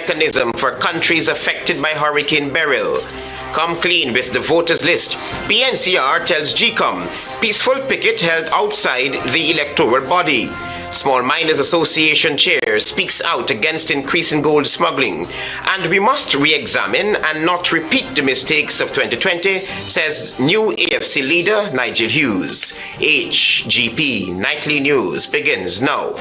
mechanism for countries affected by Hurricane Beryl. Come clean with the voters list. PNCR tells GECOM. Peaceful picket held outside the electoral body. Small Miners Association chair speaks out against increasing gold smuggling. And we must re-examine and not repeat the mistakes of 2020, says new AFC leader Nigel Hughes. HGP Nightly News begins now.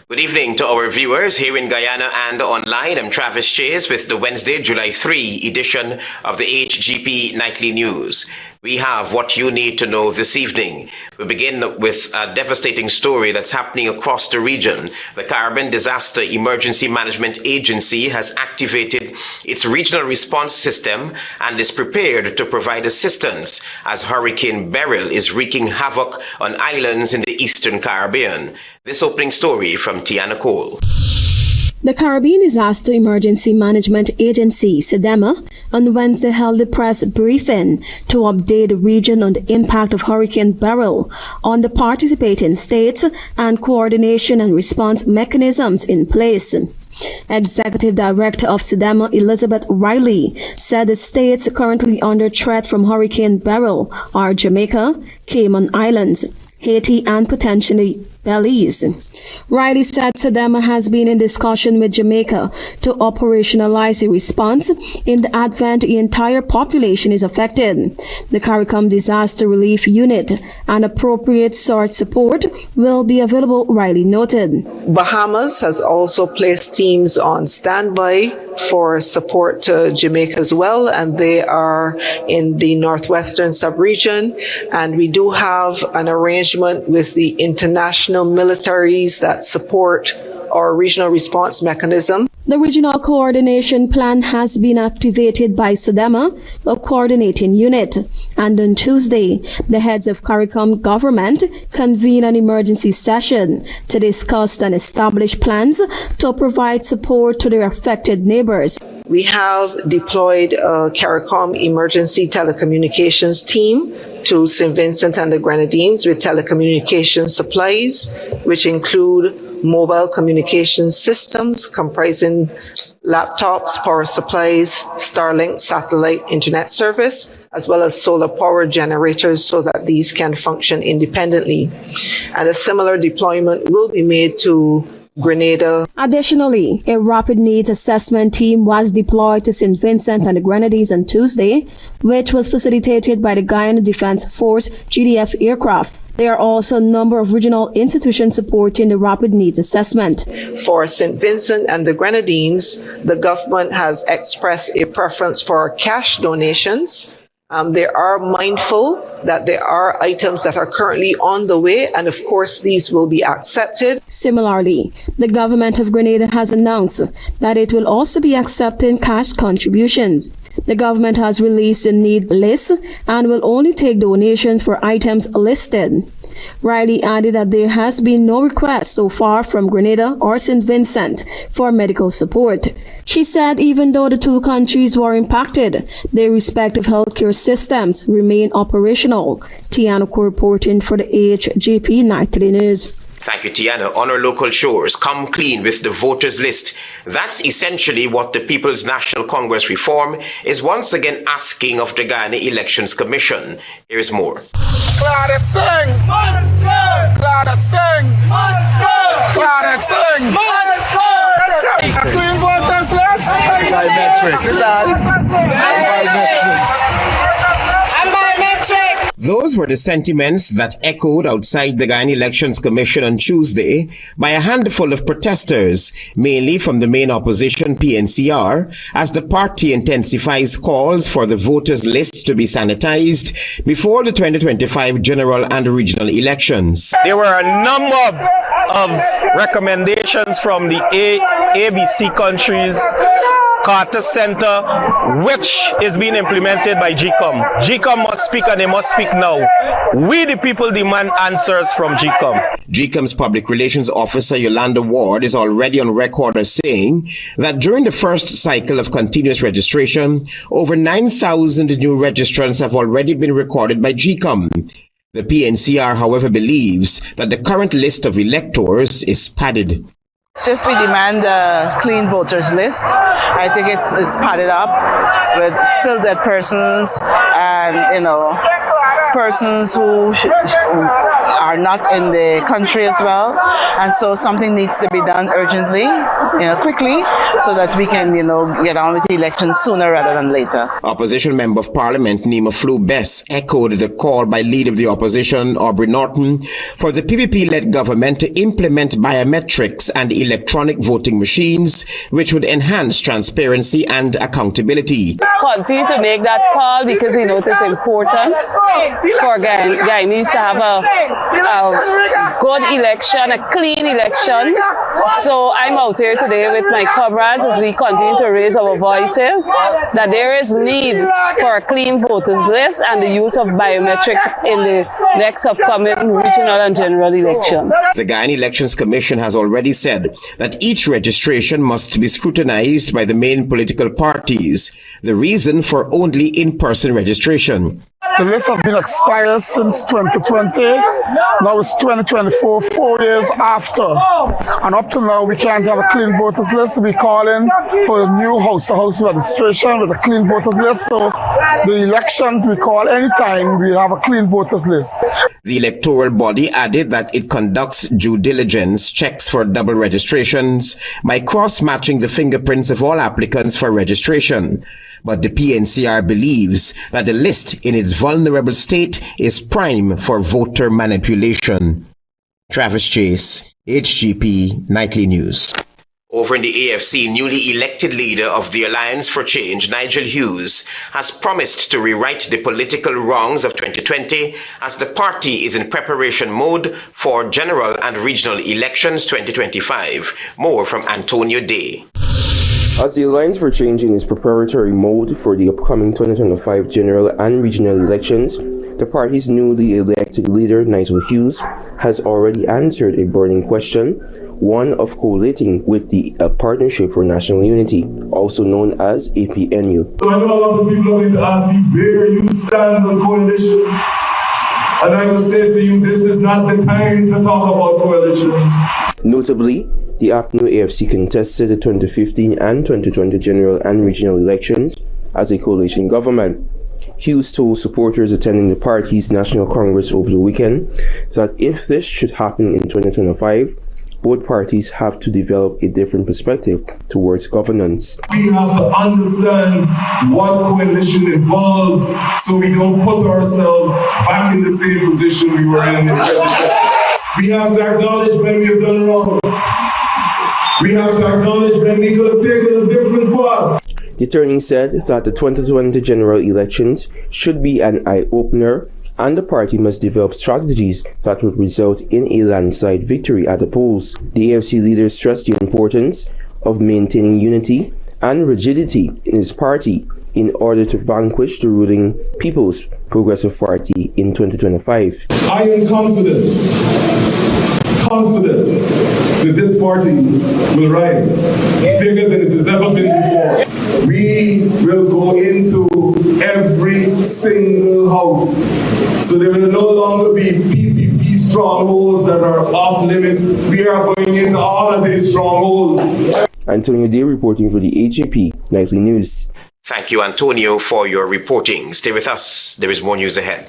Good evening to our viewers here in Guyana and online. I'm Travis Chase with the Wednesday, July 3 edition of the HGP Nightly News. We have what you need to know this evening. We begin with a devastating story that's happening across the region. The Caribbean Disaster Emergency Management Agency has activated its regional response system and is prepared to provide assistance as Hurricane Beryl is wreaking havoc on islands in the Eastern Caribbean. This opening story from Tiana Cole. The Caribbean Disaster Emergency Management Agency, SEDEMA, on Wednesday held a press briefing to update the region on the impact of Hurricane Beryl on the participating states and coordination and response mechanisms in place. Executive Director of SEDEMA, Elizabeth Riley, said the states currently under threat from Hurricane Beryl are Jamaica, Cayman Islands, Haiti, and potentially Belize. Riley said SEDEMA has been in discussion with Jamaica to operationalize a response in the event the entire population is affected. The CARICOM Disaster Relief Unit and appropriate sort support will be available, Riley noted. Bahamas has also placed teams on standby for support to Jamaica as well, and they are in the northwestern sub-region. And we do have an arrangement with the international militaries that support our regional response mechanism. The Regional Coordination Plan has been activated by SEDEMA, a coordinating unit, and on Tuesday, the heads of CARICOM government convened an emergency session to discuss and establish plans to provide support to their affected neighbors. We have deployed a CARICOM emergency telecommunications team to St. Vincent and the Grenadines with telecommunications supplies, which include mobile communication systems comprising laptops, power supplies, Starlink satellite internet service, as well as solar power generators so that these can function independently. And a similar deployment will be made to Grenada. Additionally, a rapid needs assessment team was deployed to St. Vincent and the Grenadines on Tuesday, which was facilitated by the Guyana Defense Force GDF aircraft. There are also a number of regional institutions supporting the rapid needs assessment. For St. Vincent and the Grenadines, the government has expressed a preference for cash donations. They are mindful that there are items that are currently on the way, and of course these will be accepted. Similarly, the government of Grenada has announced that it will also be accepting cash contributions. The government has released a need list and will only take donations for items listed. Riley added that there has been no request so far from Grenada or St. Vincent for medical support. She said even though the two countries were impacted, their respective healthcare systems remain operational. Tiana reporting for the HGP Nightly News. Thank you, Tiana. On our local shores, come clean with the voters list. That's essentially what the People's National Congress reform is once again asking of the Guyana Elections Commission. Here is more. Claret sing! Must go! Claret sing! Must go! Claret sing! Must go! A clean voters list? Those were the sentiments that echoed outside the Guyana Elections Commission on Tuesday by a handful of protesters, mainly from the main opposition PNCR, as the party intensifies calls for the voters list to be sanitized before the 2025 general and regional elections. There were a number of recommendations from the ABC countries Carter Center, which is being implemented by GECOM. GECOM must speak, and they must speak now. We, the people, demand answers from GECOM. GECOM's public relations officer Yolanda Ward is already on record as saying that during the first cycle of continuous registration, over 9,000 new registrants have already been recorded by GECOM. The PNCR, however, believes that the current list of electors is padded. Just we demand a clean voters list. I think it's padded up with still dead persons and, persons who are not in the country as well. And so something needs to be done urgently, quickly, so that we can, get on with the elections sooner rather than later. Opposition Member of Parliament Nima Flu-Bess echoed the call by Leader of the Opposition Aubrey Norton for the PPP-led government to implement biometrics and electronic voting machines, which would enhance transparency and accountability. Continue to make that call because we know it's important for Guyanese to have a good election, a clean election. So I'm out here today with my comrades as we continue to raise our voices that there is need for a clean voters list and the use of biometrics in the next upcoming regional and general elections. The Guyana Elections Commission has already said that each registration must be scrutinized by the main political parties. The reason for only in-person registration. The list has been expired since 2020. Now it's 2024, 4 years after. And up to now, we can't have a clean voters list. We're calling for a new house-to-house registration with a clean voters list. So the election, we call anytime we have a clean voters list. The electoral body added that it conducts due diligence checks for double registrations by cross-matching the fingerprints of all applicants for registration. But the PNCR believes that the list in its vulnerable state is prime for voter manipulation. Travis Chase, HGP Nightly News. Over in the AFC, newly elected leader of the Alliance for Change, Nigel Hughes, has promised to rewrite the political wrongs of 2020 as the party is in preparation mode for general and regional elections 2025. More from Antonio Day. As the Alliance for Change in its preparatory mode for the upcoming 2025 general and regional elections, the party's newly elected leader, Nigel Hughes, has already answered a burning question, one of collating with the Partnership for National Unity, also known as APNU. So I know a lot of people are going to ask you where you stand on coalition. And I will say to you, this is not the time to talk about coalition. Notably, the APNU AFC contested the 2015 and 2020 general and regional elections as a coalition government. Hughes told supporters attending the party's National Congress over the weekend that if this should happen in 2025, both parties have to develop a different perspective towards governance. We have to understand what coalition involves so we don't put ourselves back in the same position we were in 2020. We have to acknowledge when we have done wrong. We have to acknowledge when we could have taken a different path. The attorney said that the 2020 general elections should be an eye-opener and the party must develop strategies that would result in a landslide victory at the polls. The AFC leader stressed the importance of maintaining unity and rigidity in his party in order to vanquish the ruling People's Progressive Party in 2025. I am confident that this party will rise bigger than it has ever been before. We will go into every single house. So there will no longer be PPP strongholds that are off limits. We are going into all of these strongholds. Antonio Day reporting for the HGP Nightly News. Thank you, Antonio, for your reporting. Stay with us. There is more news ahead.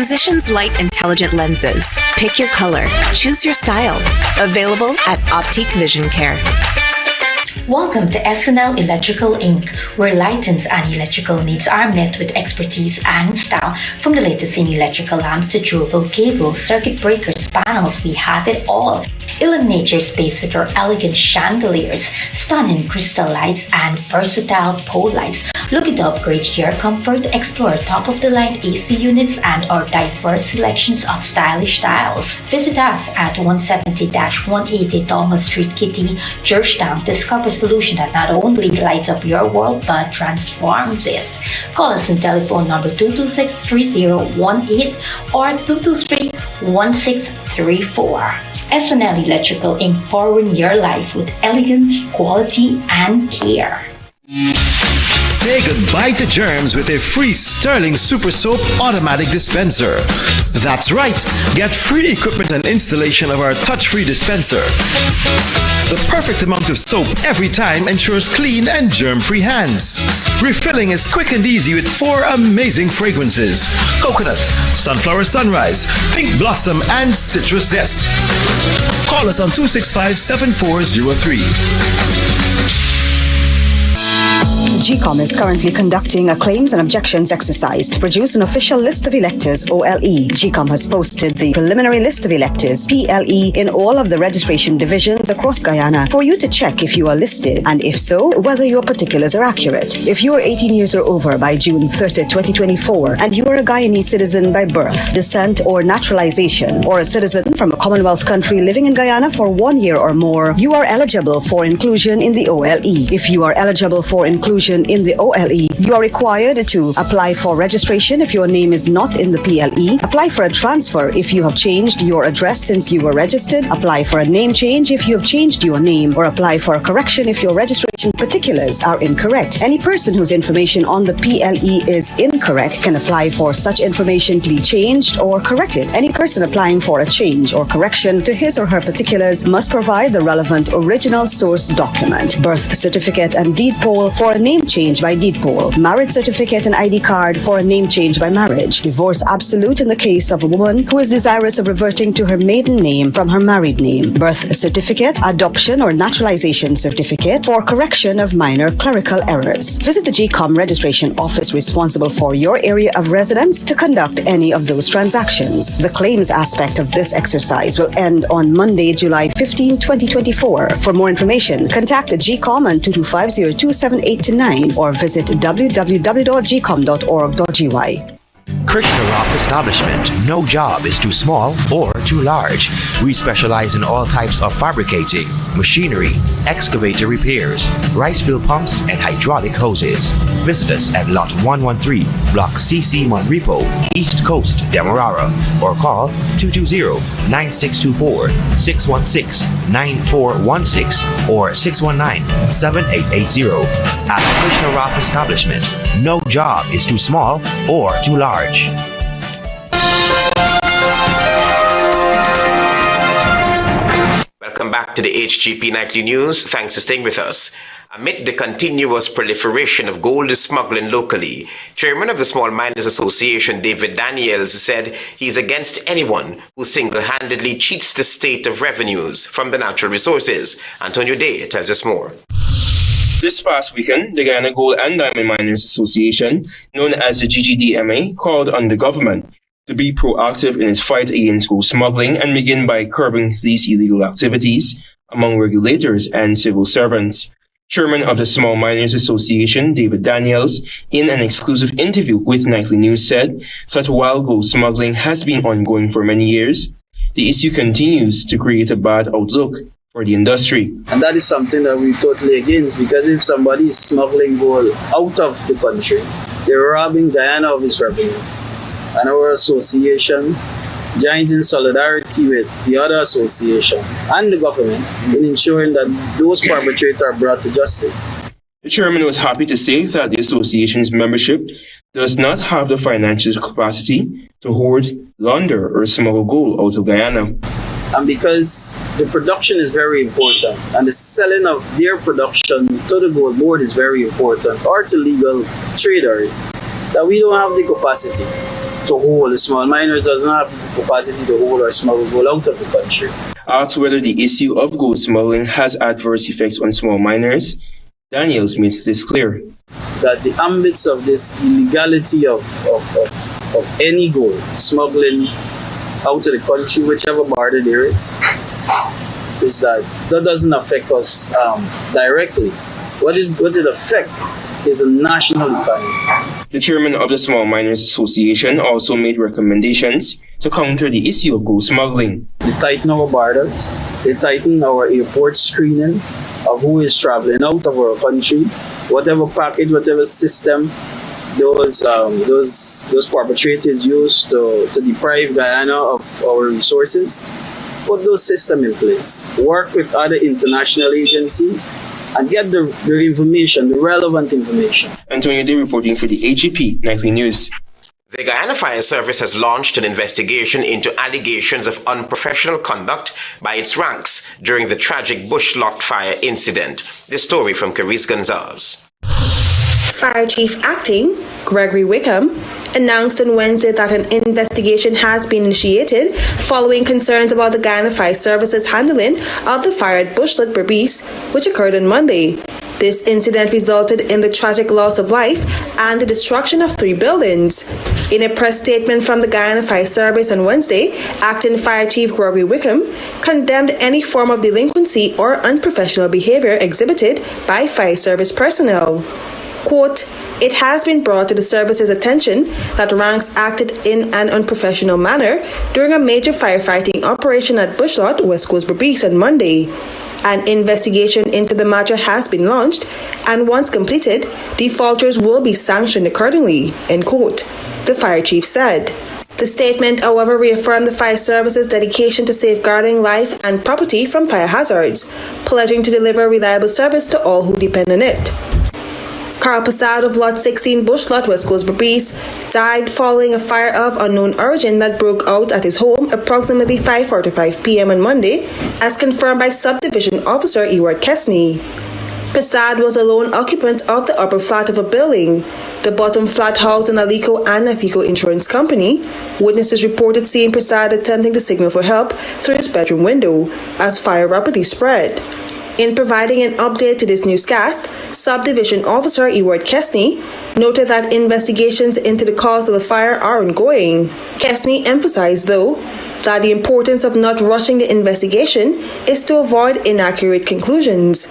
Precision's light intelligent lenses. Pick your color. Choose your style. Available at Optique Vision Care. Welcome to SNL Electrical Inc., where lighting and electrical needs are met with expertise and style. From the latest in electrical lamps to durable cables, circuit breakers, panels, we have it all. Illuminate your space with our elegant chandeliers, stunning crystal lights, and versatile pole lights. Looking to upgrade your comfort? Explore top-of-the-line AC units and our diverse selections of stylish styles. Visit us at 170-180 Thomas Street, Kitty, Georgetown. Discover a solution that not only lights up your world but transforms it. Call us on telephone number 226-3018 or 223-1634. SNL Electrical Inc. powering your life with elegance, quality, and care. Say goodbye to germs with a free Sterling Super Soap automatic dispenser. That's right, get free equipment and installation of our touch-free dispenser. The perfect amount of soap every time ensures clean and germ-free hands. Refilling is quick and easy with 4 amazing fragrances: coconut, sunflower sunrise, pink blossom, and citrus zest. Call us on 265-7403. GECOM is currently conducting a claims and objections exercise to produce an official list of electors, OLE. GECOM has posted the preliminary list of electors, PLE, in all of the registration divisions across Guyana for you to check if you are listed, and if so, whether your particulars are accurate. If you are 18 years or over by June 30, 2024, and you are a Guyanese citizen by birth, descent, or naturalization, or a citizen from a Commonwealth country living in Guyana for 1 year or more, you are eligible for inclusion in the OLE. If you are eligible for inclusion in the OLE, you are required to apply for registration if your name is not in the PLE, apply for a transfer if you have changed your address since you were registered, apply for a name change if you have changed your name, or apply for a correction if your registration particulars are incorrect. Any person whose information on the PLE is incorrect can apply for such information to be changed or corrected. Any person applying for a change or correction to his or her particulars must provide the relevant original source document: birth certificate and deed poll for a name change by deed poll, marriage certificate and ID card for a name change by marriage, divorce absolute in the case of a woman who is desirous of reverting to her maiden name from her married name, birth certificate, adoption or naturalization certificate for correction of minor clerical errors. Visit the GECOM registration office responsible for your area of residence to conduct any of those transactions. The claims aspect of this exercise will end on Monday, July 15, 2024. For more information, contact the GECOM on 225-0278-9 or visit www.gecom.org.gy. Krishna Roth Establishment. No job is too small or too large. We specialize in all types of fabricating, machinery, excavator repairs, rice field pumps, and hydraulic hoses. Visit us at Lot 113, Block CC Monrepo, East Coast, Demerara, or call 220-9624, 616-9416, or 619-7880. At Krishna Roth Establishment, no job is too small or too large. Welcome back to the HGP Nightly News. Thanks for staying with us. Amid the continuous proliferation of gold smuggling locally, Chairman of the Small Miners Association, David Daniels, said he's against anyone who single-handedly cheats the state of revenues from the natural resources. Antonio Day tells us more. This past weekend, the Guyana Gold and Diamond Miners Association, known as the GGDMA, called on the government to be proactive in its fight against gold smuggling and begin by curbing these illegal activities among regulators and civil servants. Chairman of the Small Miners Association, David Daniels, in an exclusive interview with Nightly News, said that while gold smuggling has been ongoing for many years, the issue continues to create a bad outlook for the industry. And that is something that we're totally against, because if somebody is smuggling gold out of the country, they're robbing Guyana of its revenue. And our association joins in solidarity with the other association and the government in ensuring that those perpetrators are brought to justice. The chairman was happy to say that the association's membership does not have the financial capacity to hoard, launder, or smuggle gold out of Guyana. And because the production is very important and the selling of their production to the gold board is very important, or to legal traders, that we don't have the capacity to hold. The small miners doesn't have the capacity to hold or smuggle gold out of the country. Asked whether the issue of gold smuggling has adverse effects on small miners, Daniels made this clear. That the ambits of this illegality of any gold smuggling out of the country, whichever border there is that doesn't affect us directly. What it affects is a national economy. The chairman of the Small Miners Association also made recommendations to counter the issue of gold smuggling. They tighten our borders, they tighten our airport screening of who is traveling out of our country, whatever package, whatever system those perpetrators use to deprive Guyana of our resources. Put those systems in place. Work with other international agencies and get the information, the relevant information. Antonio Day reporting for the HGP Nightly News. The Guyana Fire Service has launched an investigation into allegations of unprofessional conduct by its ranks during the tragic bush lot fire incident. This story from Carice Gonzalez. Fire Chief Acting Gregory Wickham announced on Wednesday that an investigation has been initiated following concerns about the Guyana Fire Service's handling of the fire at Bushlet Berbice, which occurred on Monday. This incident resulted in the tragic loss of life and the destruction of 3 buildings. In a press statement from the Guyana Fire Service on Wednesday, Acting Fire Chief Gregory Wickham condemned any form of delinquency or unprofessional behavior exhibited by fire service personnel. Quote, "It has been brought to the service's attention that ranks acted in an unprofessional manner during a major firefighting operation at Bushlot, West Coast Berbice on Monday. An investigation into the matter has been launched, and once completed, defaulters will be sanctioned accordingly," end quote, the fire chief said. The statement, however, reaffirmed the fire service's dedication to safeguarding life and property from fire hazards, pledging to deliver reliable service to all who depend on it. Carl Passad of Lot 16 Bushlot, West Coast Berbice, died following a fire of unknown origin that broke out at his home approximately 5:45 p.m. on Monday, as confirmed by Subdivision Officer Ewart Kesney. Passad was a lone occupant of the upper flat of a building. The bottom flat housed an Alico and Nafico insurance company. Witnesses reported seeing Passad attempting to signal for help through his bedroom window as fire rapidly spread. In providing an update to this newscast, Subdivision Officer Ewart Kesney noted that investigations into the cause of the fire are ongoing. Kesney emphasized, though, that the importance of not rushing the investigation is to avoid inaccurate conclusions.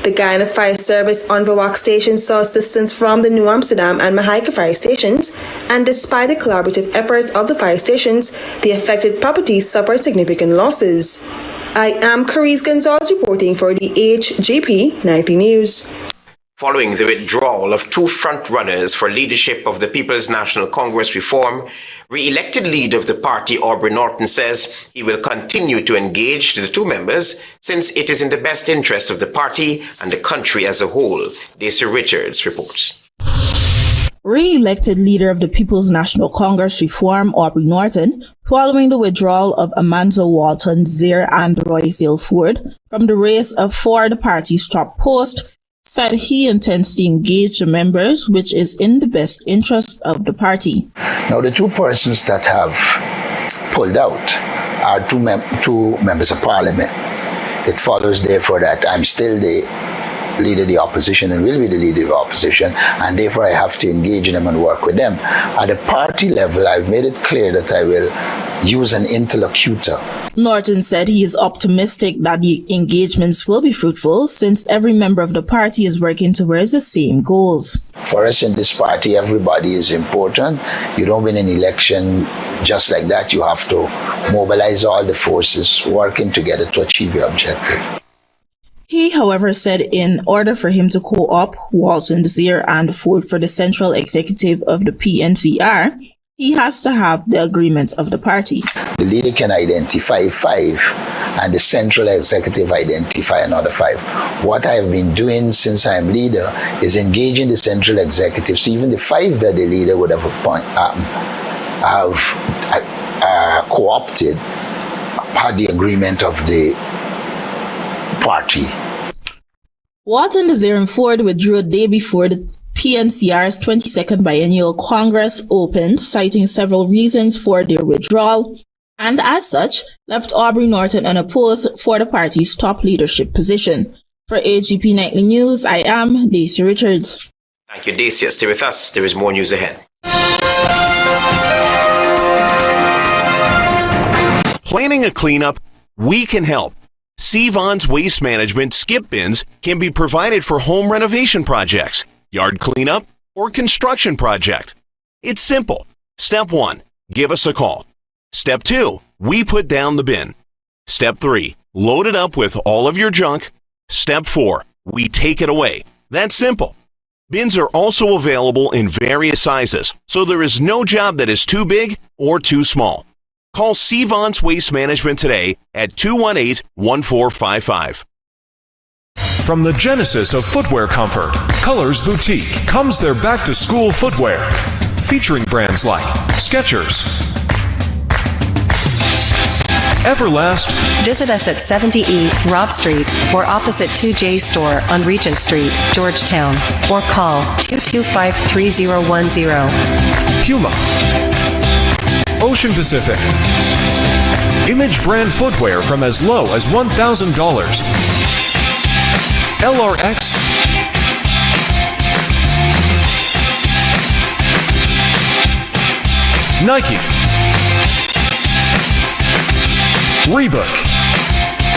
The Guyana Fire Service on Bewak Station saw assistance from the New Amsterdam and Mahaika fire stations, and despite the collaborative efforts of the fire stations, the affected properties suffered significant losses. I am Carice Gonzalez reporting for the HGP Nightly News. Following the withdrawal of 2 front-runners for leadership of the People's National Congress reform, re-elected leader of the party, Aubrey Norton, says he will continue to engage the 2 members since it is in the best interest of the party and the country as a whole. Daisy Richards reports. Re-elected leader of the People's National Congress reform, Aubrey Norton, following the withdrawal of Amanzo Walton Zir and Royce Ford from the race for the party's top post, said he intends to engage the members, which is in the best interest of the party. Now, the 2 persons that have pulled out are two members of parliament. It follows, therefore, that I'm still the leader of the opposition and will be the leader of the opposition, and therefore I have to engage them and work with them. At the party level, I've made it clear that I will use an interlocutor. Norton said he is optimistic that the engagements will be fruitful since every member of the party is working towards the same goals. For us in this party, everybody is important. You don't win an election just like that. You have to mobilize all the forces working together to achieve your objective. He, however, said in order for him to co-opt Walton, Zir, and Ford for the central executive of the PNCR, he has to have the agreement of the party. The leader can identify 5, and the central executive identify another 5. What I have been doing since I am leader is engaging the central executive, so even the 5 that the leader would have co-opted had the agreement of the party. Walton, Zir, and Ford withdrew a day before the PNCR's 22nd Biennial Congress opened, citing several reasons for their withdrawal, and as such, left Aubrey Norton unopposed for the party's top leadership position. For HGP Nightly News, I am Daisy Richards. Thank you, Daisy. Stay with us. There is more news ahead. Planning a cleanup? We can help. Sevon's Waste Management skip bins can be provided for home renovation projects, yard cleanup, or construction project. It's simple. Step 1, give us a call. Step 2, we put down the bin. Step 3, load it up with all of your junk. Step 4, we take it away. That's simple. Bins are also available in various sizes, so there is no job that is too big or too small. Call Sevon's Waste Management today at 218-1455. From the genesis of footwear comfort, Colors Boutique comes their back-to-school footwear, featuring brands like Skechers, Everlast. Visit us at 70E Robb Street or opposite 2J Store on Regent Street, Georgetown, or call 225-3010. Puma, Ocean Pacific, Image brand footwear from as low as $1,000. LRX, Nike, Reebok,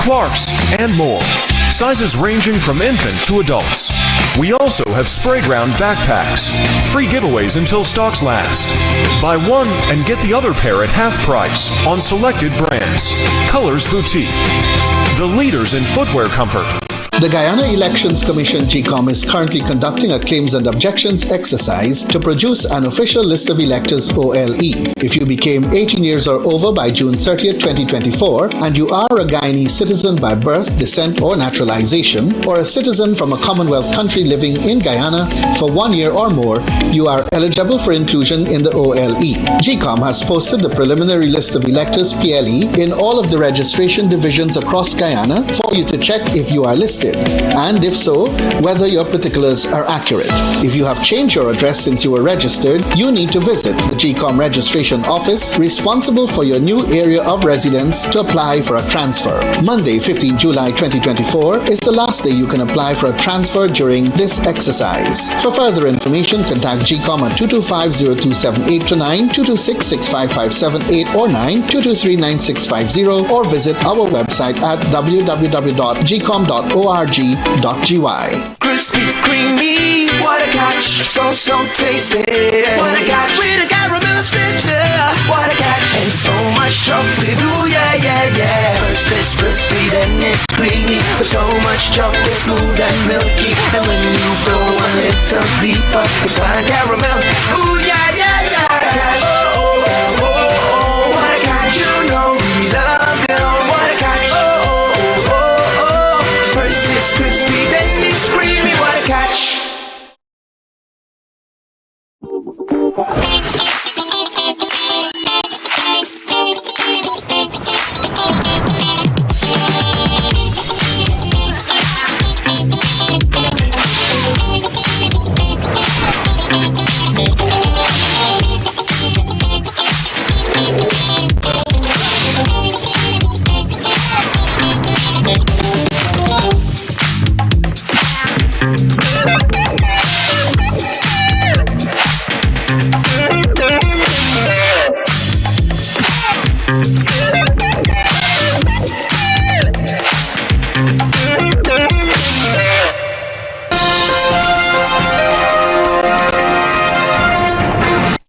Clarks, and more. Sizes ranging from infant to adults. We also have spray ground backpacks. Free giveaways until stocks last. Buy one and get the other pair at half price on selected brands. Colors Boutique, the leaders in footwear comfort. The Guyana Elections Commission GECOM is currently conducting a claims and objections exercise to produce an official list of electors OLE. If you became 18 years or over by June 30th, 2024, and you are a Guyanese citizen by birth, descent, or naturalization, or a citizen from a Commonwealth country living in Guyana for 1 year or more, you are eligible for inclusion in the OLE. GECOM has posted the preliminary list of electors PLE in all of the registration divisions across Guyana for you to check if you are listed, and if so, whether your particulars are accurate. If you have changed your address since you were registered, you need to visit the GECOM registration office responsible for your new area of residence to apply for a transfer. Monday, 15 July 2024 is the last day you can apply for a transfer during this exercise. For further information, contact GECOM at 225-027829, 226-65578 or 9-223-9650, or visit our website at www.gecom.org.gy. Crispy, creamy, what a catch, so tasty. What a catch, with a caramel center. What a catch, and so much chocolate, ooh yeah. First it's crispy, then it's creamy, with so much chocolate, smooth and milky. And when you go a little deeper, you find caramel, ooh yeah. Catch, oh, what a catch, you know we love it, what a catch, oh. First it's crispy, then it's creamy, what a catch.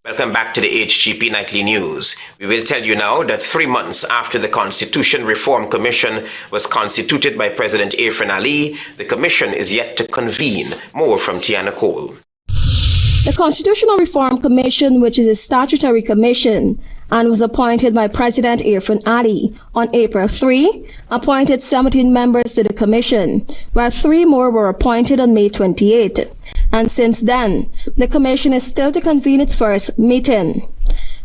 Welcome back to the HGP Nightly News. We will tell you now that 3 months after the Constitution Reform Commission was constituted by President Irfan Ali, the commission is yet to convene. More from Tiana Cole. The Constitutional Reform Commission, which is a statutory commission and was appointed by President Irfan Ali on April 3, appointed 17 members to the commission, while 3 more were appointed on May 28. And since then, the commission is still to convene its first meeting.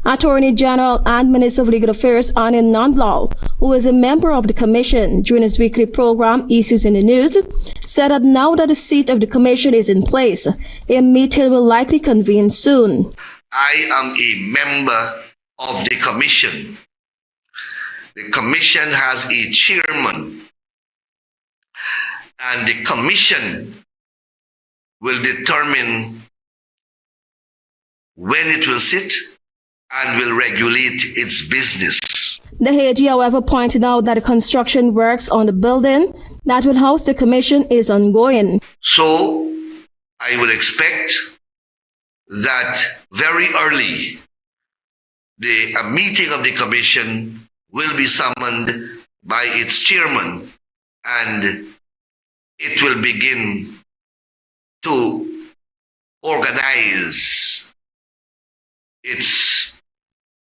Attorney General and Minister of Legal Affairs Anin Nandlal, who is a member of the Commission during his weekly program Issues in the News, said that now that the seat of the Commission is in place, a meeting will likely convene soon. I am a member of the Commission. The Commission has a chairman, and the Commission will determine when it will sit and will regulate its business. The AG, however, pointed out that the construction works on the building that will house the Commission is ongoing. So, I would expect that very early, a meeting of the Commission will be summoned by its chairman, and it will begin to organize its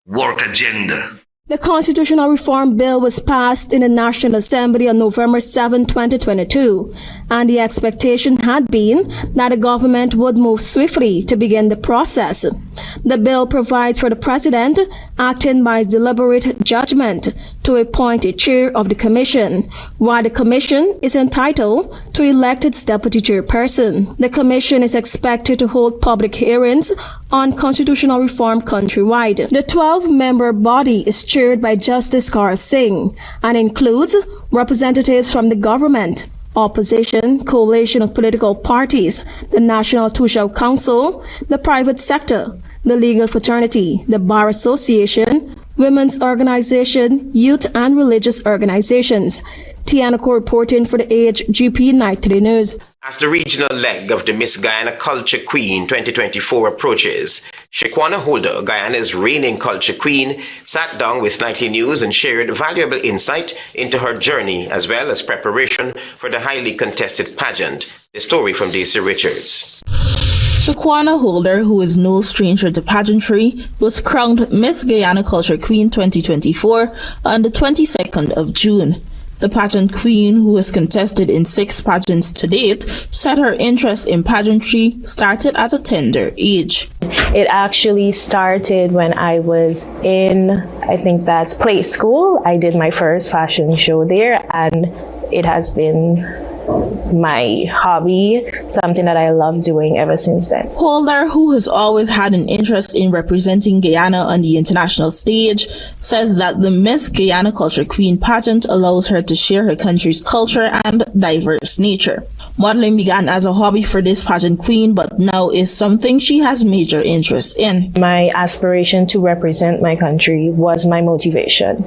work agenda. The Constitutional Reform Bill was passed in the National Assembly on November 7, 2022, and the expectation had been that the government would move swiftly to begin the process. The bill provides for the President, acting by his deliberate judgment, to appoint a chair of the Commission, while the Commission is entitled to elect its deputy chairperson. The Commission is expected to hold public hearings on constitutional reform countrywide. The 12-member body is chaired by Justice Karl Singh and includes representatives from the government, opposition, coalition of political parties, the National Tushao Council, the private sector, the legal fraternity, the Bar Association, women's organization, youth and religious organizations. Tianako reporting for the HGP Nightly News. As the regional leg of the Miss Guyana Culture Queen 2024 approaches, Shaquana Holder, Guyana's reigning Culture Queen, sat down with Nightly News and shared valuable insight into her journey as well as preparation for the highly contested pageant. The story from DC Richards. Shaquana Holder, who is no stranger to pageantry, was crowned Miss Guyana Culture Queen 2024 on the 22nd of June. The pageant queen, who has contested in 6 pageants to date, said her interest in pageantry started at a tender age. It actually started when I was in, I think that's play school. I did my first fashion show there, and it has been my hobby, something that I love doing ever since then. Holder, who has always had an interest in representing Guyana on the international stage, says that the Miss Guyana Culture Queen pageant allows her to share her country's culture and diverse nature. Modeling began as a hobby for this pageant queen, but now is something she has major interest in. My aspiration to represent my country was my motivation.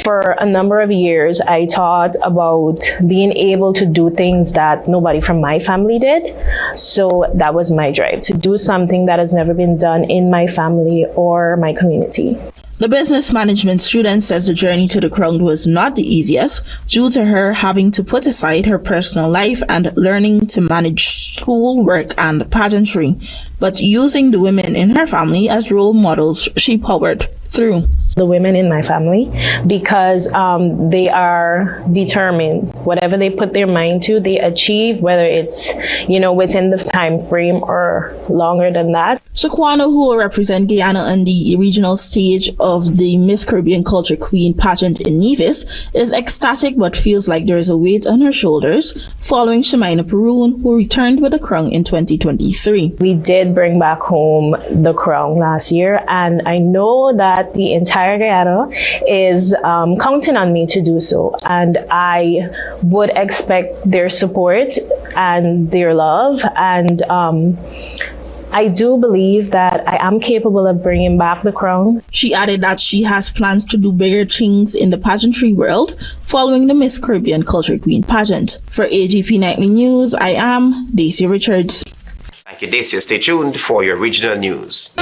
For a number of years, I thought about being able to do things that nobody from my family did. So that was my drive, to do something that has never been done in my family or my community. The business management student says the journey to the crown was not the easiest due to her having to put aside her personal life and learning to manage school, work, and pageantry. But using the women in her family as role models, she powered through. The women in my family, because they are determined. Whatever they put their mind to, they achieve, whether it's, within the time frame or longer than that. Shaquana, who will represent Guyana on the regional stage of the Miss Caribbean Culture Queen pageant in Nevis, is ecstatic but feels like there is a weight on her shoulders following Shemina Peroon, who returned with the crown in 2023. We did bring back home the crown last year, and I know that the entire Guyana is counting on me to do so, and I would expect their support and their love, and I do believe that I am capable of bringing back the crown. She added that she has plans to do bigger things in the pageantry world following the Miss Caribbean Culture Queen pageant. For HGP Nightly News, I am Daisy Richards. Thank you, Daisy. Stay tuned for your regional news.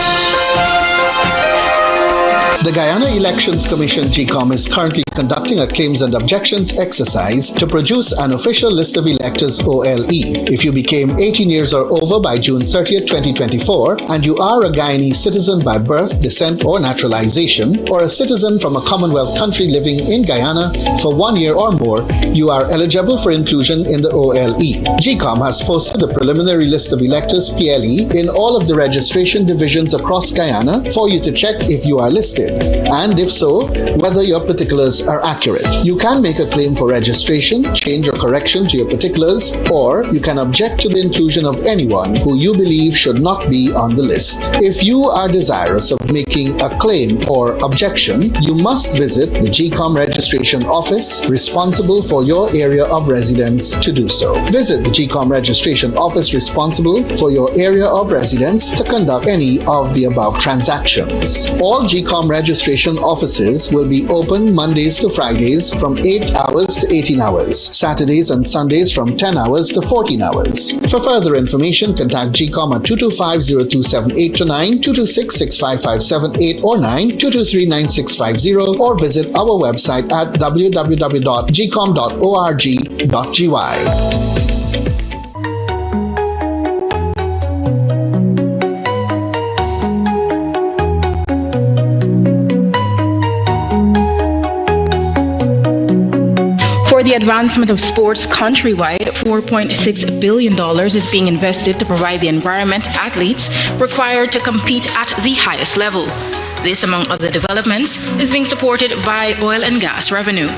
The Guyana Elections Commission GECOM is currently conducting a claims and objections exercise to produce an official list of electors OLE. If you became 18 years or over by June 30th, 2024, and you are a Guyanese citizen by birth, descent, or naturalization, or a citizen from a Commonwealth country living in Guyana for 1 year or more, you are eligible for inclusion in the OLE. GECOM has posted the preliminary list of electors PLE in all of the registration divisions across Guyana for you to check if you are listed, and if so, whether your particulars are accurate. You can make a claim for registration, change or correction to your particulars, or you can object to the inclusion of anyone who you believe should not be on the list. If you are desirous of making a claim or objection, you must visit the GECOM registration office responsible for your area of residence to do so. Visit the GECOM registration office responsible for your area of residence to conduct any of the above transactions. All GECOM registration offices will be open Mondays to Fridays from 8 hours to 18 hours, Saturdays and Sundays from 10 hours to 14 hours. For further information, contact GECOM at 225-0278-9, 226-65578 or 9, 223-9650, or visit our website at www.gecom.org.gy. For the advancement of sports countrywide, $4.6 billion is being invested to provide the environment athletes required to compete at the highest level. This, among other developments, is being supported by oil and gas revenue.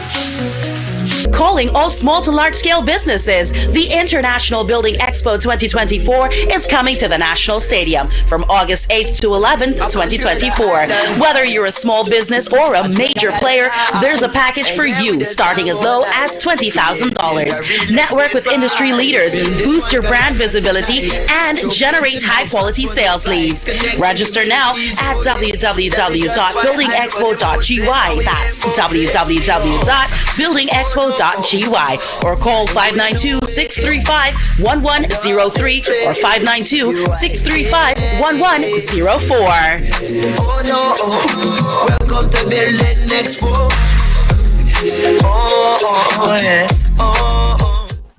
Calling all small to large scale businesses, the International Building Expo 2024 is coming to the National Stadium from August 8th to 11th, 2024. Whether you're a small business or a major player, there's a package for you starting as low as $20,000. Network with industry leaders, boost your brand visibility, and generate high quality sales leads. Register now at www.buildingexpo.gy. That's www.buildingexpo.gy, or call 592-635-1103 or 592-635-1104. Oh no, welcome to Building Expo.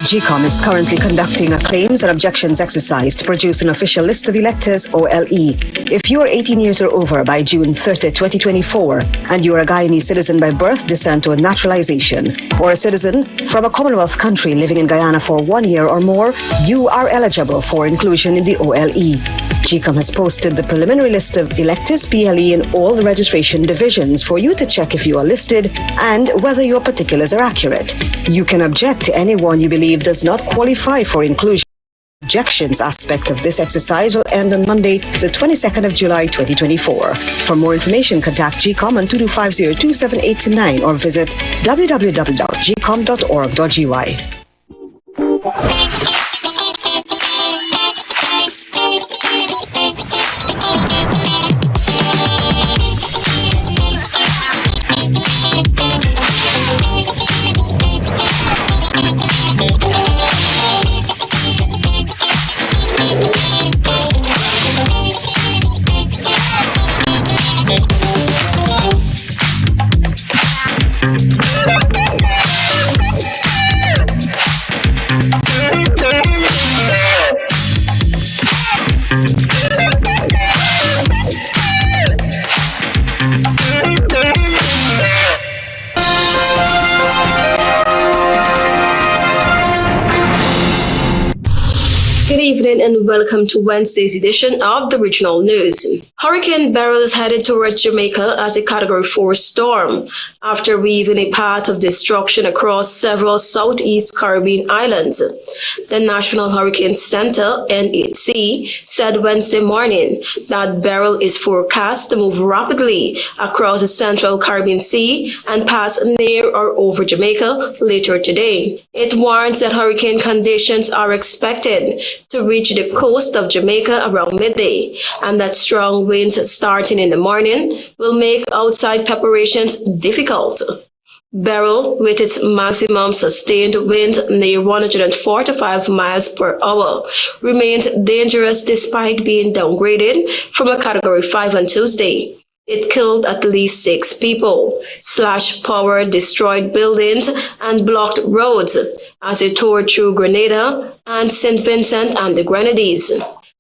GECOM is currently conducting a claims and objections exercise to produce an official list of electors OLE. If you are 18 years or over by June 30, 2024, and you are a Guyanese citizen by birth, descent, or naturalization, or a citizen from a Commonwealth country living in Guyana for 1 year or more, you are eligible for inclusion in the OLE. GECOM has posted the preliminary list of electors PLE in all the registration divisions for you to check if you are listed and whether your particulars are accurate. You can object to anyone you believe does not qualify for inclusion. Objections aspect of this exercise will end on Monday, the 22nd of July, 2024. For more information, contact GECOM on 225-0278-9 or visit www.gecom.org.gy. Good evening and welcome to Wednesday's edition of the Regional News. Hurricane Beryl is headed towards Jamaica as a Category 4 storm after weaving a path of destruction across several southeast Caribbean islands. The National Hurricane Center, NHC, said Wednesday morning that Beryl is forecast to move rapidly across the central Caribbean Sea and pass near or over Jamaica later today. It warns that hurricane conditions are expected to reach the coast of Jamaica around midday, and that strong winds starting in the morning will make outside preparations difficult. Beryl, with its maximum sustained wind near 145 miles per hour, remains dangerous despite being downgraded from a Category 5 on Tuesday. It killed at least 6 people, slashed power, destroyed buildings, and blocked roads as it tore through Grenada and St. Vincent and the Grenadines.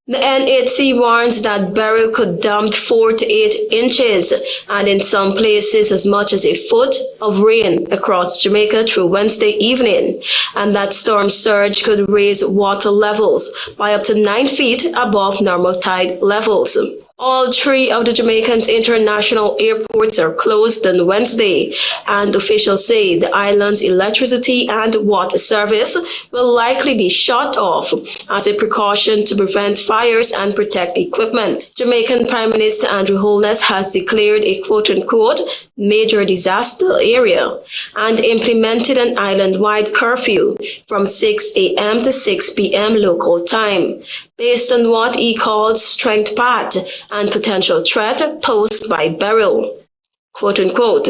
The NHC warns that Beryl could dump 4 to 8 inches and in some places as much as a foot of rain across Jamaica through Wednesday evening, and that storm surge could raise water levels by up to 9 feet above normal tide levels. All 3 of the Jamaican's international airports are closed on Wednesday, and officials say the island's electricity and water service will likely be shut off as a precaution to prevent fires and protect equipment. Jamaican Prime Minister Andrew Holness has declared a quote-unquote major disaster area and implemented an island-wide curfew from 6 a.m. to 6 p.m. local time, based on what he called strength path and potential threat posed by Beryl. Quote-unquote,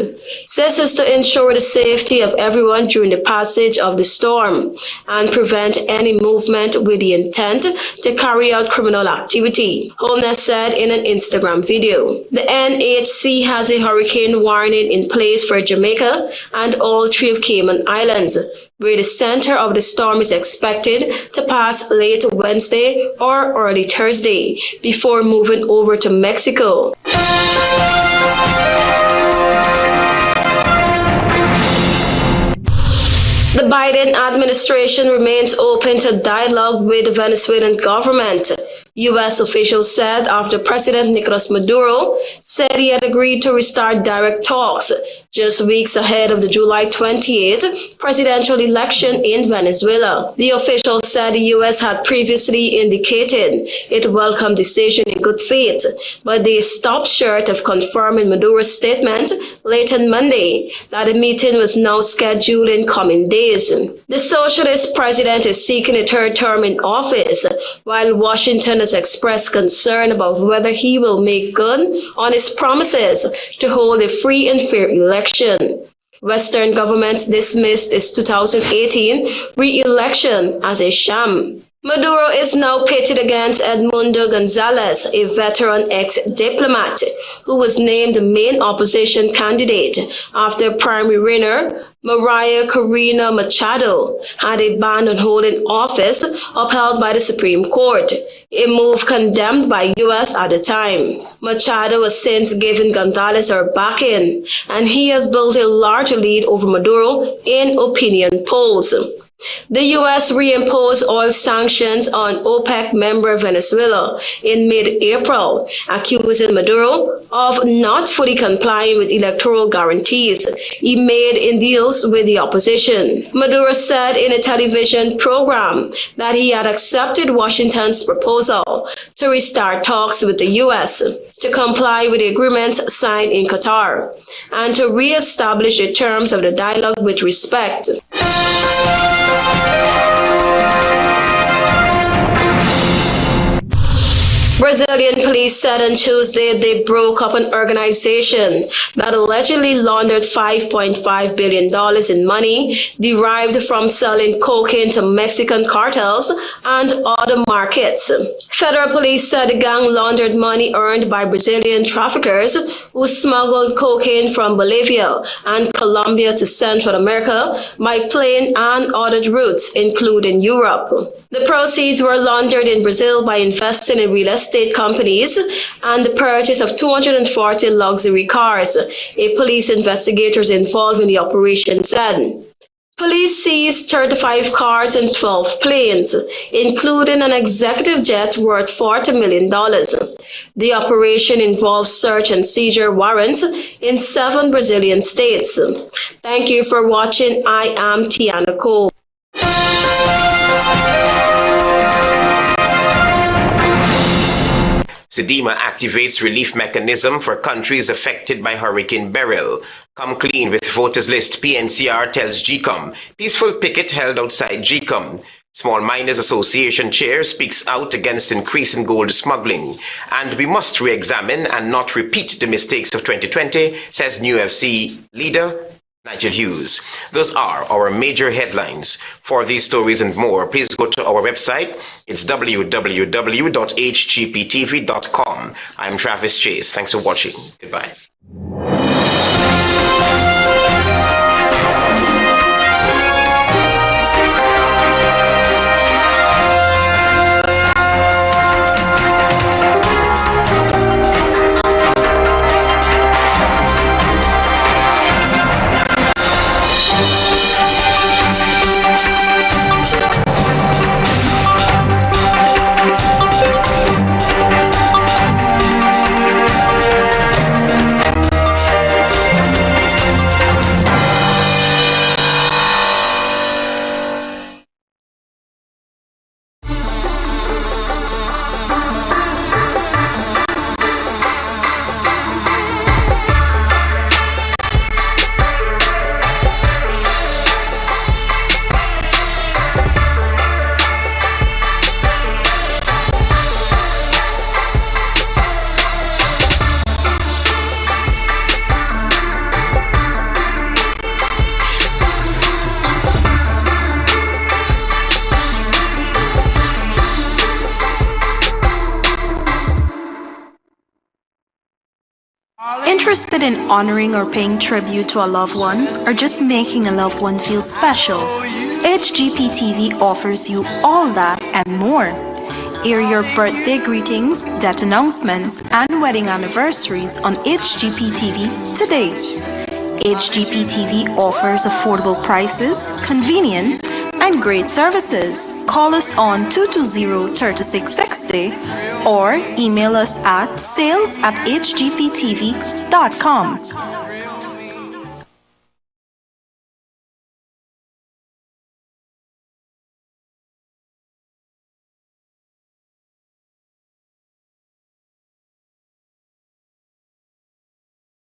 this is to ensure the safety of everyone during the passage of the storm and prevent any movement with the intent to carry out criminal activity, Holness said in an Instagram video. The NHC has a hurricane warning in place for Jamaica and all 3 of Cayman Islands, where the center of the storm is expected to pass late Wednesday or early Thursday before moving over to Mexico. The Biden administration remains open to dialogue with the Venezuelan government, U.S. officials said after President Nicolas Maduro said he had agreed to restart direct talks just weeks ahead of the July 28th presidential election in Venezuela. The officials said the U.S. had previously indicated it welcomed the decision in good faith, but they stopped short of confirming Maduro's statement late on Monday that a meeting was now scheduled in coming days. The socialist president is seeking a third term in office, while Washington has expressed concern about whether he will make good on his promises to hold a free and fair election. Western governments dismissed his 2018 re-election as a sham. Maduro is now pitted against Edmundo Gonzalez, a veteran ex-diplomat who was named the main opposition candidate after primary winner Maria Corina Machado had a ban on holding office upheld by the Supreme Court, a move condemned by U.S. at the time. Machado has since given Gonzalez her backing, and he has built a large lead over Maduro in opinion polls. The U.S. reimposed oil sanctions on OPEC member Venezuela in mid-April, accusing Maduro of not fully complying with electoral guarantees he made in deals with the opposition. Maduro said in a television program that he had accepted Washington's proposal to restart talks with the U.S. to comply with the agreements signed in Qatar and to re-establish the terms of the dialogue with respect. Brazilian police said on Tuesday they broke up an organization that allegedly laundered $5.5 billion in money derived from selling cocaine to Mexican cartels and other markets. Federal police said the gang laundered money earned by Brazilian traffickers who smuggled cocaine from Bolivia and Colombia to Central America by plane and other routes, including Europe. The proceeds were laundered in Brazil by investing in real estate companies and the purchase of 240 luxury cars, a police investigators involved in the operation said. Police seized 35 cars and 12 planes, including an executive jet worth $40 million. The operation involved search and seizure warrants in 7 Brazilian states. Thank you for watching. I am Tiana Cole. SEDIMA activates relief mechanism for countries affected by Hurricane Beryl. Come clean with voters list, PNCR tells GECOM. Peaceful picket held outside GECOM. Small Miners Association chair speaks out against increasing gold smuggling. And we must re-examine and not repeat the mistakes of 2020, says New FC leader Nigel Hughes. Those are our major headlines. For these stories and more, please go to our website. It's www.hgptv.com. I'm Travis Chase. Thanks for watching. Goodbye. Interested in honoring or paying tribute to a loved one, or just making a loved one feel special? HGP TV offers you all that and more. Air your birthday greetings, death announcements, and wedding anniversaries on HGP TV today. HGP TV offers affordable prices, convenience, and great services. Call us on 220-3660 or email us at sales@hgptv.com.